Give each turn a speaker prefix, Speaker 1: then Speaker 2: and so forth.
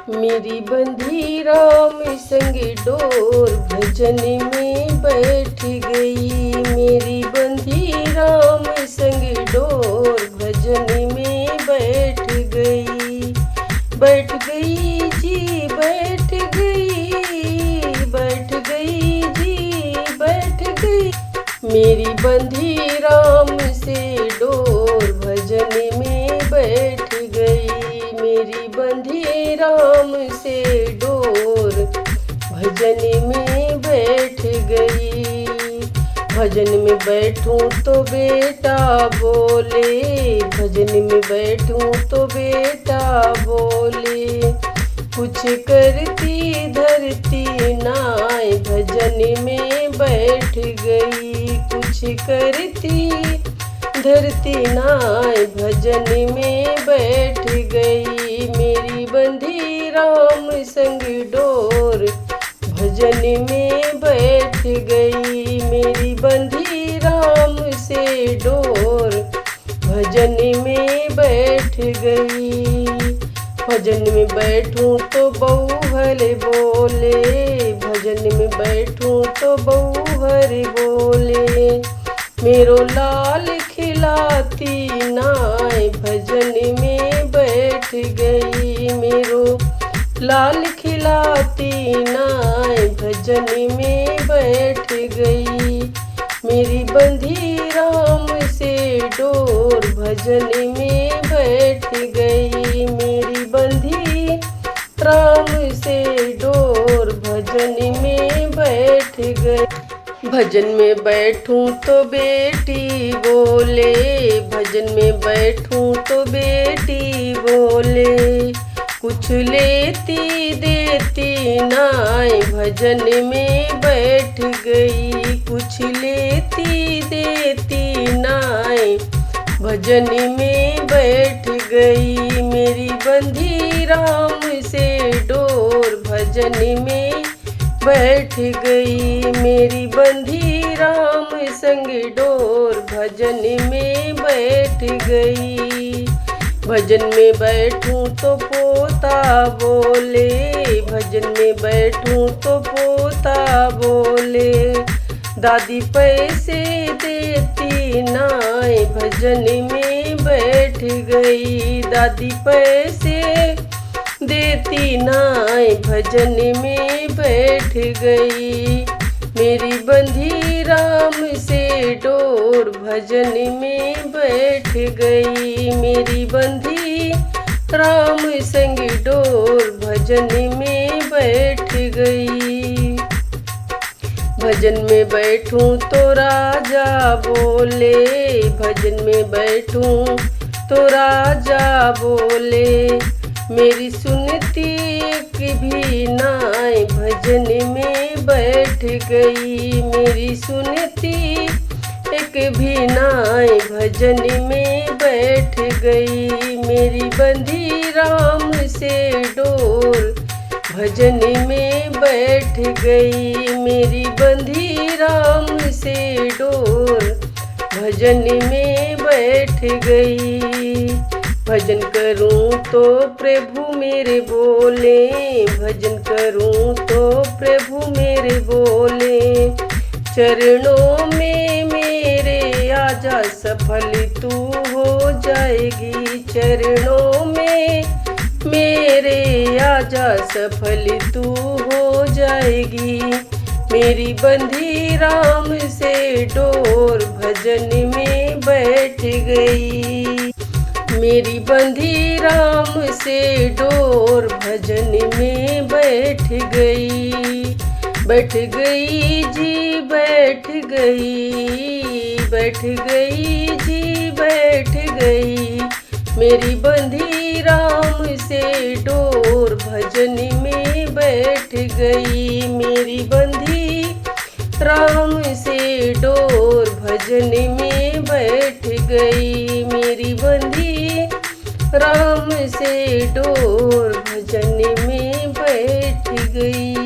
Speaker 1: मेरी बंधी राम संग डोर भजन में बैठ गई। मेरी बंधी राम संग डोर भजन में बैठ गई। बैठ गई जी बैठ गई, बैठ गई जी बैठ गई। मेरी बंधी राम से डोर भजन में बैठ गई। मेरी बंधी राम से डोर भजन में बैठ गई। भजन में बैठूं तो बेटा बोले, भजन में बैठूं तो बेटा बोले। कुछ करती धरती नाय भजन में बैठ गई। कुछ करती धरती नाय भजन में बैठ गई। मेरी बंधी राम संग डोर भजन में बैठ गई। मेरी बंधी राम से डोर भजन में बैठ गई। भजन में बैठूं तो बउहल बोले, भजन में बैठूं तो बउहर बोले। मेरो लाल खिलाती नाय भजन में बैठ गई। मेरो लाल खिलाती नाय भजन में बैठ गई। मेरी बंधी राम से डोर भजन में बैठ गई। मेरी बंधी राम से डोर भजन में बैठ गई। भजन में बैठूं तो बेटी बोले, भजन में बैठूं तो बेटी बोले। कुछ लेती देती नाय भजन में बैठ गई। कुछ लेती देती नाय भजन में बैठ गई। मेरी बंधी राम से डोर भजन में बैठ गई। मेरी बंधी राम संग डोर भजन में बैठ गई। भजन में बैठूं तो पोता बोले, भजन में बैठूं तो पोता बोले। दादी पैसे देती नाय भजन में बैठ गई। दादी पैसे देती नाय भजन में बैठ गई। मेरी बंधी राम से डोर भजन में बैठ गई। मेरी बंधी राम संग डोर भजन में बैठ गई। भजन में बैठूं तो राजा बोले, भजन में बैठूं तो राजा बोले। मेरी सुनती एक भी नाय भजन में बैठ गई। मेरी सुनती एक भी नाय भजन में बैठ गई। मेरी बंधी राम से डोर भजन में बैठ गई। मेरी बंधी राम से डोर भजन में बैठ गई। भजन करूं तो प्रभु मेरे बोले, भजन करूं तो प्रभु मेरे बोले। चरणों में मेरे आजा सफल तू हो जाएगी। चरणों में मेरे आजा सफल तू हो जाएगी। मेरी बंधी राम से डोर भजन में बैठ गई। मेरी बंधी राम से डोर भजन में बैठ गई। बैठ गई जी बैठ गई, बैठ गई जी बैठ गई। मेरी बंधी राम से डोर भजन में बैठ गई। मेरी बंधी राम से डोर भजन में बैठ गई। मेरी बंधी राम से डोर भजन में बैठ गई।